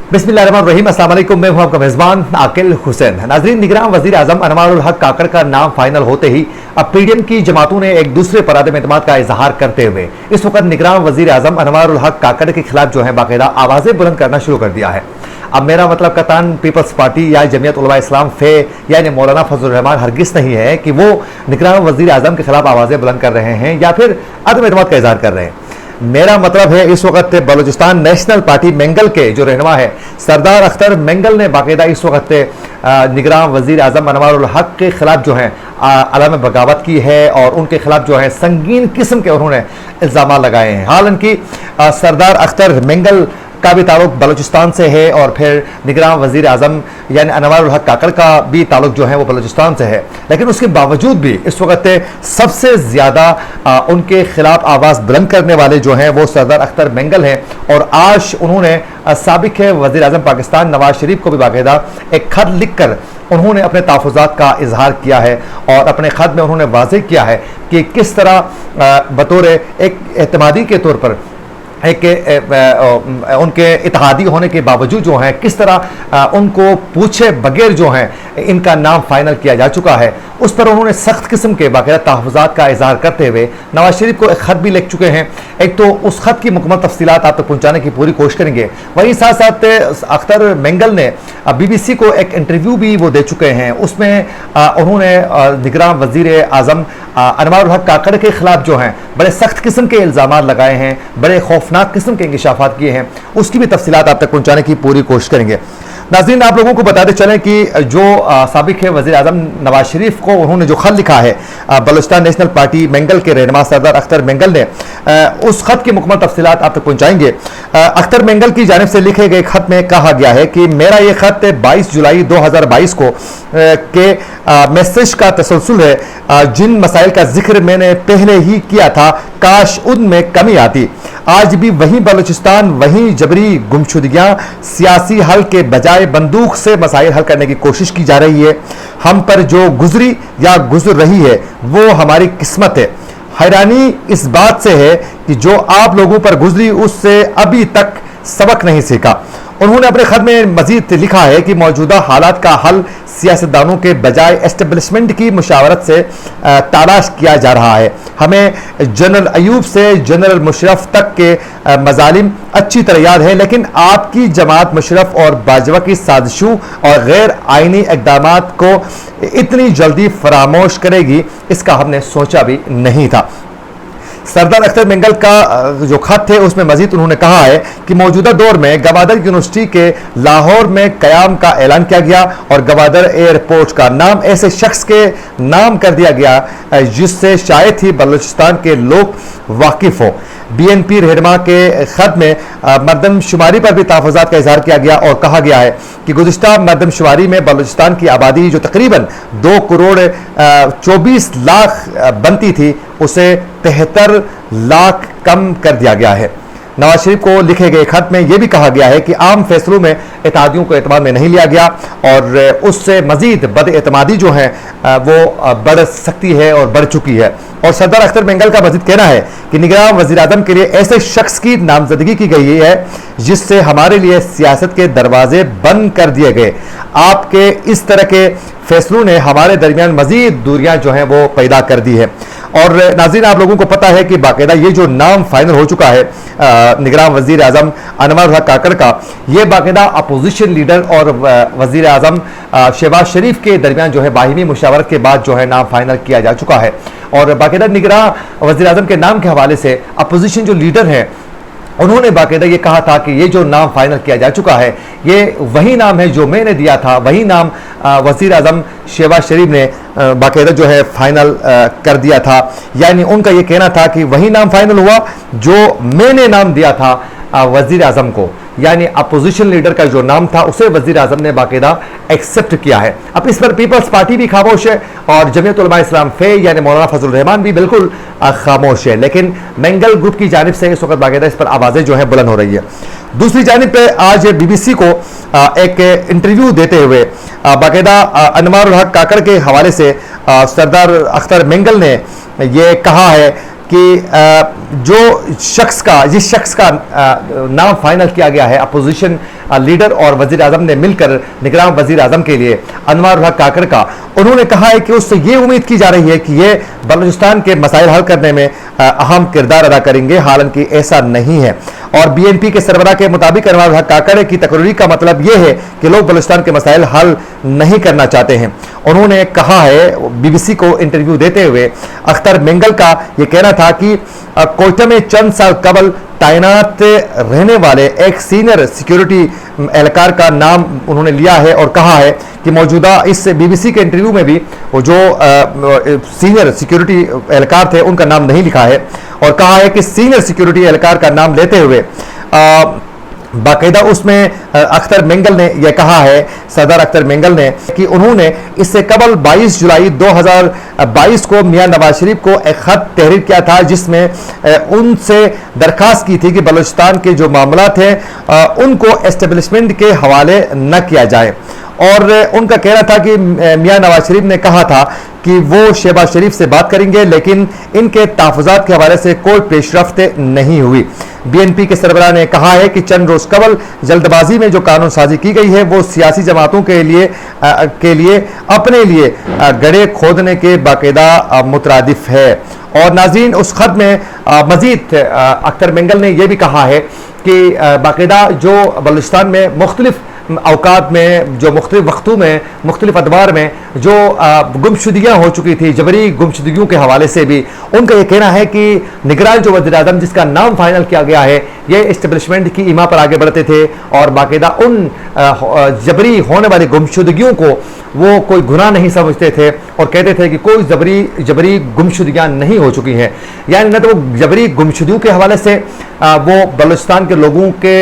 बिस्मिल्लाहिर्रहमानिर्रहीम, अस्सलाम वालेकुम। मैं हूं आपका मेजबान आकिल हुसैन। नाज़रीन, निगरान वज़ीर आज़म अनवारुल हक काकड़ का नाम फाइनल होते ही अब पीडीएम की जमातों ने एक दूसरे पर अदम एतमाद का इजहार करते हुए इस वक्त निगरान वज़ीर आज़म अनवारुल हक काकड़ के खिलाफ जो है बाकायदा आवाज़ें बुलंद करना शुरू कर दिया है। अब मेरा मतलब कतान पीपल्स पार्टी या जमीयत उलमा इस्लाम फे यानी मौलाना फजल रहमान हरगिज नहीं है कि वो निगरान वज़ीर आज़म के खिलाफ आवाज़ें बुलंद कर रहे हैं या फिर अदम एतमाद का इजहार कर रहे हैं। मेरा मतलब है इस वक्त बलूचिस्तान नेशनल पार्टी मेंगल के जो रहनुमा है सरदार अख्तर मेंगल ने बाकायदा इस वक्त निगरान वज़ीर आज़म अनवारुल हक के खिलाफ जो है अलाम बगावत की है और उनके खिलाफ जो है संगीन किस्म के उन्होंने इल्ज़ाम लगाए हैं। हालांकि सरदार अख्तर मेंगल का भी ताल्लुक बलूचिस्तान से है और फिर निगरान वज़ीर आज़म यानी अनवारुल हक काकड़ का भी ताल्लुक जो है वो बलूचिस्तान से है, लेकिन उसके बावजूद भी इस वक्त सबसे ज़्यादा उनके खिलाफ आवाज़ बुलंद करने वाले जो हैं वो सरदार अख्तर मेंगल हैं। और आज उन्होंने साबिक वज़ीर आज़म पाकिस्तान नवाज शरीफ को भी बाकायदा एक खत लिख कर उन्होंने अपने तहफ़्फ़ुज़ात का इजहार किया है और अपने खत में उन्होंने वाज़ेह किया है कि किस तरह बतौर एक एतमादी के तौर पर एक उनके इत्तेहादी होने के बावजूद जो है किस तरह उनको पूछे बगैर जो है इनका नाम फाइनल किया जा चुका है, उस पर उन्होंने सख्त किस्म के बाकायदा तहफ़्फ़ुज़ात का इजहार करते हुए नवाज शरीफ को एक ख़त भी लिख चुके हैं। एक तो उस ख़त की मुकम्मल तफसीलात आप तक पहुँचाने की पूरी कोशिश करेंगे, वहीं साथ साथ अख्तर मेंगल ने BBC को एक इंटरव्यू भी वो दे चुके हैं। उसमें उन्होंने निगरान वज़ीर आज़म अनवारुल हक काकड़ के खिलाफ जो हैं बड़े सख्त किस्म के इल्ज़ाम लगाए हैं, बड़े खौफनाक किस्म के इंकिशाफात किए हैं, उसकी भी तफसीलात आप तक पहुँचाने की पूरी कोशिश करेंगे। नाज़रीन, आप लोगों को बताते चलें कि जो साबिक वज़ीर आज़म नवाज शरीफ को उन्होंने जो खत लिखा है बलूचिस्तान नेशनल पार्टी मेंगल के रहनुमा सरदार अख्तर मेंगल ने, उस खत की मुकम्मल तफसीलात आप तक पहुँचाएंगे। अख्तर मेंगल की जानिब से लिखे गए खत में कहा गया है कि मेरा ये खत 22 जुलाई 2022 को के मैसेज का तसलसल है। जिन मसाइल का जिक्र मैंने पहले ही किया था काश उनमें कमी आती। आज भी वही बलूचिस्तान, वही जबरी गुमशुदगियाँ, सियासी हल के बजाय बंदूक से मसाइल हल करने की कोशिश की जा रही है। हम पर जो गुजरी या गुजर रही है वो हमारी किस्मत है। हैरानी इस बात से है कि जो आप लोगों पर गुजरी उससे अभी तक सबक नहीं सीखा। उन्होंने अपने खत में मजीद लिखा है कि मौजूदा हालात का हल सियासतदानों के बजाय एस्टेब्लिशमेंट की मुशावरत से तलाश किया जा रहा है। हमें जनरल अयूब से जनरल मुशर्रफ तक के मजालिम अच्छी तरह याद है, लेकिन आपकी जमात मुशर्रफ और बाजवा की साजिशों और गैर आइनी इक़दामात को इतनी जल्दी फरामोश करेगी इसका हमने सोचा भी नहीं था। सरदार अख्तर मेंगल का जो खत है उसमें मजीद उन्होंने कहा है कि मौजूदा दौर में गवादर यूनिवर्सिटी के लाहौर में क़याम का ऐलान किया गया और गवादर एयरपोर्ट का नाम ऐसे शख्स के नाम कर दिया गया जिससे शायद ही बलूचिस्तान के लोग वाकिफ हो। BNP रहनुमा के खत में मरदमशुमारी पर भी तहफ़्फ़ुज़ात का इजहार किया गया और कहा गया है कि गुज़िश्ता मरदमशुमारी में बलूचिस्तान की आबादी जो तकरीबन 2 करोड़ 24 लाख बनती थी उसे 73 लाख कम कर दिया गया है। नवाज शरीफ को लिखे गए खत में यह भी कहा गया है कि आम फैसलों में इत्तेहादियों को एतमाद में नहीं लिया गया और उससे मजीद बदएतमादी जो है वो बढ़ सकती है और बढ़ चुकी है। और सरदार अख्तर मेंगल का मजीद कहना है कि निगरान वज़ीर आज़म के लिए ऐसे शख्स की नामजदगी की गई है जिससे हमारे लिए सियासत के दरवाजे बंद कर दिए गए। आपके इस तरह के फैसलों ने हमारे दरमियान मजीद दूरियां जो हैं वो पैदा कर दी है। और नाज़रीन, आप लोगों को पता है कि बाकायदा ये जो नाम फाइनल हो चुका है निगरान वज़ीर आज़म अनवारुल हक काकड़ का, ये बाकायदा अपोजिशन लीडर और वज़ीर आज़म शहबाज शरीफ के दरमियान जो है बाहिमी मुशावरत के बाद जो है नाम फाइनल किया जा चुका है। और बाकायदा निगरान वज़ीर आज़म के नाम के हवाले से अपोजिशन जो लीडर हैं उन्होंने बाकायदा ये कहा था कि ये जो नाम फाइनल किया जा चुका है ये वही नाम है जो मैंने दिया था, वही नाम वज़ीर आज़म शहबाज शरीफ ने बाकायदा जो है फाइनल कर दिया था। यानी उनका ये कहना था कि वही नाम फाइनल हुआ जो मैंने नाम दिया था वज़ीर आज़म को, यानी अपोजिशन लीडर का जो नाम था उसे वज़ीर आज़म ने बाकायदा एक्सेप्ट किया है। अब इस पर पीपल्स पार्टी भी खामोश है और जमीयत उलमा इस्लाम फे यानी मौलाना फजल रहमान भी बिल्कुल खामोश है, लेकिन मेंगल ग्रुप की जानिब से इस वक्त बाकायदा इस पर आवाज़ें जो है बुलंद हो रही है। दूसरी जानिब पे आज BBC को एक इंटरव्यू देते हुए बाकायदा अनवारुल हक काकड़ के हवाले से सरदार अख्तर मेंगल ने यह कहा है कि जिस शख्स का नाम फाइनल किया गया है अपोजिशन लीडर और वजीर आजम ने मिलकर निगरान वजीर आजम के लिए अनवारुल हक काकड़ का, उन्होंने कहा है कि उससे ये उम्मीद की जा रही है कि ये बलूचिस्तान के मसाइल हल करने में अहम किरदार अदा करेंगे, हालांकि ऐसा नहीं है। और बीएनपी के सरबराह के मुताबिक अनवारुल हक काकड़ की तकरीर का मतलब यह है कि लोग बलूचिस्तान के मसाइल हल नहीं करना चाहते हैं। उन्होंने कहा है, बीबीसी को इंटरव्यू देते हुए अख्तर मेंगल का यह कहना था कि कोयटा में चंद साल कबल तैनात रहने वाले एक सीनियर सिक्योरिटी एहलकार का नाम उन्होंने लिया है और कहा है कि मौजूदा इस बीबीसी के इंटरव्यू में भी वो जो सीनियर सिक्योरिटी एहलकार थे उनका नाम नहीं लिखा है और कहा है कि सीनियर सिक्योरिटी एहलकार का नाम लेते हुए बाकायदा उसमें अख्तर मेंगल ने यह कहा है, सरदार अख्तर मेंगल ने, कि उन्होंने इससे कबल 22 जुलाई 2022 को मियां नवाज शरीफ को एक खत तहरीर किया था जिसमें उनसे दरखास्त की थी कि बलूचिस्तान के जो मामला थे उनको एस्टेब्लिशमेंट के हवाले न किया जाए। और उनका कहना था कि मियां नवाज शरीफ ने कहा था कि वो शहबाज शरीफ से बात करेंगे, लेकिन इनके तहफ़्फ़ुज़ात के हवाले से कोई पेशरफ्त नहीं हुई। बीएनपी के सरबराह ने कहा है कि चंद रोज कबल जल्दबाजी में जो कानून साजी की गई है वो सियासी जमातों के लिए अपने लिए गड्ढे खोदने के बाकायदा मुतरादिफ है। और नाज़रीन, उस खत में मजीद अख्तर मेंगल ने यह भी कहा है कि बाकायदा जो बलूचिस्तान में मुख्तलिफ औकात में, जो मुख्तलिफ वक्तों में, मुख्तलिफ अदवार में जो गुमशुदगियाँ हो चुकी थी, जबरी गुमशुदगियों के हवाले से भी उनका ये कहना है कि निगरान जो वज़ीर आज़म जिसका नाम फाइनल किया गया है, ये इस्टेब्लिशमेंट की इमा पर आगे बढ़ते थे और बाकायदा उन जबरी होने वाली गुमशुदगियों को वो कोई गुनाह नहीं समझते थे और कहते थे कि कोई जबरी गुमशुदगियाँ नहीं हो चुकी हैं। यानी न तो जबरी गुमशुदगियों के हवाले से वो बलूचिस्तान के लोगों के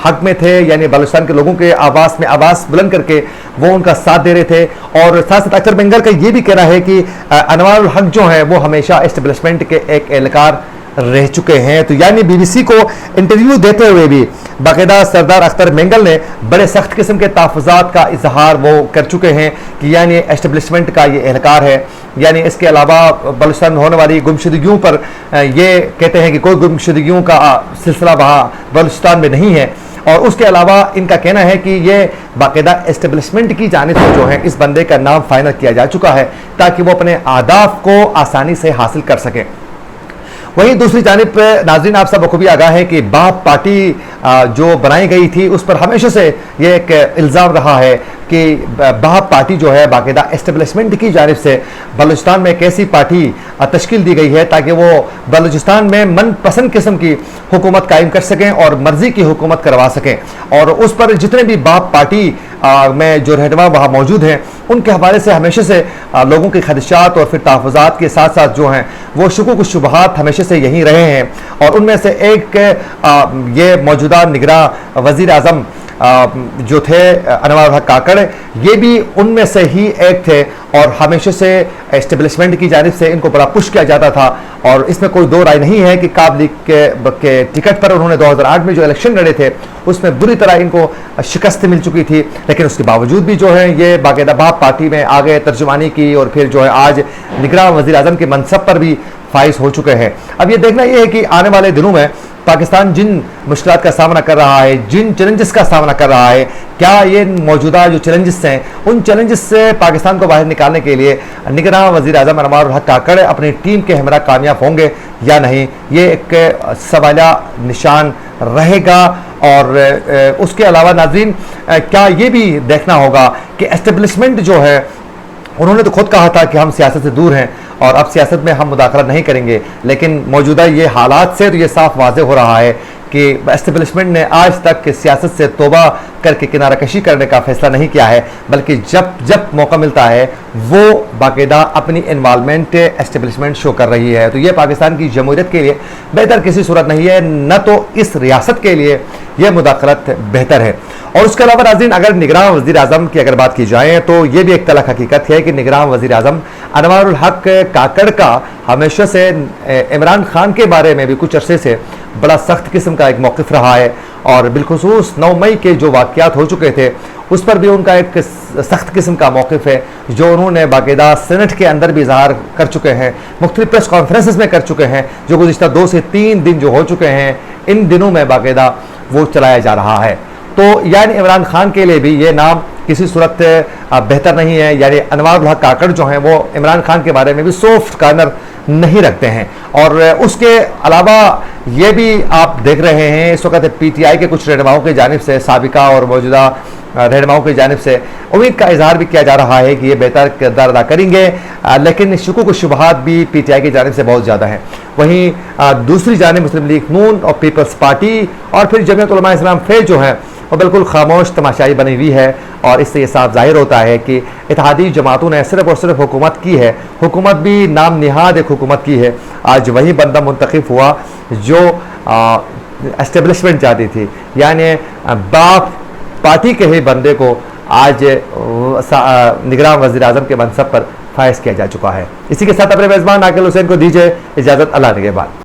हक में थे, यानी बलूचिस्तान के लोगों के आवाज़ में आवाज़ बुलंद करके वो उनका साथ दे रहे थे। और साथ साथ अख्तर मेंगल का ये भी कहना है कि अनवारुल हक जो है वो हमेशा एस्टेब्लिशमेंट के एक एहलकार रह चुके हैं। तो यानी बीबीसी को इंटरव्यू देते हुए भी बाकायदा सरदार अख्तर मेंगल ने बड़े सख्त किस्म के तहफ़्फ़ुज़ात का इजहार वो कर चुके हैं कि यानी एस्टेब्लिशमेंट का ये एहलकार है। यानी इसके अलावा बलूचिस्तान में होने वाली गुमशुदगियों पर ये कहते हैं कि कोई गुमशुदगियों का सिलसिला वहाँ बलूचिस्तान में नहीं है। और उसके अलावा इनका कहना है कि ये बाकायदा एस्टेब्लिशमेंट की जानिब से जो है इस बंदे का नाम फाइनल किया जा चुका है ताकि वो अपने अहदाफ को आसानी से हासिल कर सकें। वहीं दूसरी जानिब नाज़रीन, आप सब बखूबी आगाह है कि बाप पार्टी जो बनाई गई थी उस पर हमेशा से ये एक इल्ज़ाम रहा है कि बाप पार्टी जो है बाकायदा एस्टेब्लिशमेंट की जानिब से बलूचिस्तान में एक ऐसी पार्टी तश्कील दी गई है ताकि वो बलूचिस्तान में मनपसंद किस्म की हुकूमत कायम कर सकें और मर्जी की हुकूमत करवा सकें। और उस पर जितने भी बाप पार्टी में जो रहनुमा वहाँ मौजूद हैं उनके हवाले से हमेशा से लोगों के खदशात और फिर तहफ़्फ़ुज़ात के साथ साथ जो हैं वो शुकूक शुबहात हमेशा से यहीं रहे हैं। और उनमें से एक ये मौजूदा निगरान वज़ीर आज़म जो थे अनवारुल हक काकड़, ये भी उनमें से ही एक थे और हमेशा से एस्टेब्लिशमेंट की जानिब से इनको बड़ा पुश किया जाता था। और इसमें कोई दो राय नहीं है कि काब लीग के टिकट पर उन्होंने 2008 में जो इलेक्शन लड़े थे उसमें बुरी तरह इनको शिकस्त मिल चुकी थी, लेकिन उसके बावजूद भी जो है ये बाकायदा बाप पार्टी में आगे तर्जुमानी की और फिर जो है आज निगरान वज़ीर आज़म के मनसब पर भी फाइज हो चुके हैं। अब ये देखना ये है कि आने वाले दिनों में पाकिस्तान जिन मुश्किलात का सामना कर रहा है, जिन चैलेंजेस का सामना कर रहा है, क्या ये मौजूदा जो चैलेंजेस हैं उन चैलेंजेस से पाकिस्तान को बाहर निकालने के लिए निगरान वज़ीर आज़म अनवारुल हक काकड़ अपनी टीम के हमरा कामयाब होंगे या नहीं, ये एक सवालिया निशान रहेगा। और उसके अलावा नाज़रीन, क्या ये भी देखना होगा कि एस्टेब्लिशमेंट जो है उन्होंने तो खुद कहा था कि हम सियासत से दूर हैं और अब सियासत में हम मुदाखलत नहीं करेंगे, लेकिन मौजूदा ये हालात से तो ये साफ वाज़ेह हो रहा है कि एस्टेब्लिशमेंट ने आज तक सियासत से तौबा करके किनारा कशी करने का फैसला नहीं किया है, बल्कि जब जब मौका मिलता है वो बाकायदा अपनी इन्वॉल्वमेंट एस्टेब्लिशमेंट शो कर रही है। तो ये पाकिस्तान की जमहूरियत के लिए बेहतर किसी सूरत नहीं है, न तो इस रियासत के लिए यह मुदाखलत बेहतर है। और उसके अलावा नाज़रीन, अगर निगरान वज़ीर आज़म की अगर बात की जाए तो ये भी एक तलख हकीकत है कि निगरान वज़ीर आज़म अनवारुल हक काकड़ का हमेशा से इमरान खान के बारे में भी कुछ अरसे से बड़ा सख्त किस्म का एक मौक़िफ़ रहा है। और बिलखुसूस 9 मई के जो वाक़यात हो चुके थे उस पर भी उनका एक सख्त किस्म का मौक़िफ़ है जो उन्होंने बाकायदा सेनेट के अंदर भी इज़हार कर चुके हैं, मुख्तलिफ प्रेस कॉन्फ्रेंसेस में कर चुके हैं, जो गुज़िश्ता 2 से 3 दिन जो हो चुके हैं इन दिनों में बाकायदा वो चलाया जा रहा है। तो यानी इमरान खान के लिए भी ये नाम किसी सूरत बेहतर नहीं है। यानी अनवारुल हक काकड़ जो हैं वो इमरान खान के बारे में भी सॉफ्ट कॉर्नर नहीं रखते हैं। और उसके अलावा ये भी आप देख रहे हैं इस वक्त पीटीआई के कुछ रहनुमाओं की जानिब से, साबिका और मौजूदा रहनुमाओं की जानिब से उम्मीद का इजहार भी किया जा रहा है कि ये बेहतर किरदार अदा करेंगे, लेकिन शुकूक व शुबहात भी पीटीआई की जानिब से बहुत ज़्यादा है। वहीं दूसरी जानिब मुस्लिम लीग नून और पीपल्स पार्टी और फिर जमीयत उलमा इस्लाम फेज जो है वो बिल्कुल खामोश तमाशाई बनी हुई है। और इससे ये साफ जाहिर होता है कि इत्तेहादी जमातों ने सिर्फ और सिर्फ हुकूमत की है, हुकूमत भी नाम निहाद एक हुकूमत की है। आज वही बंदा मुंतखब हुआ जो एस्टेब्लिशमेंट चाहती थी, यानी बाप पार्टी के ही बंदे को आज निगरान वज़ीर आज़म के मनसब पर फायज किया जा चुका है। इसी के साथ अपने मेज़बान आकिल हुसैन को दीजिए इजाज़त, अल्लाह के बाद।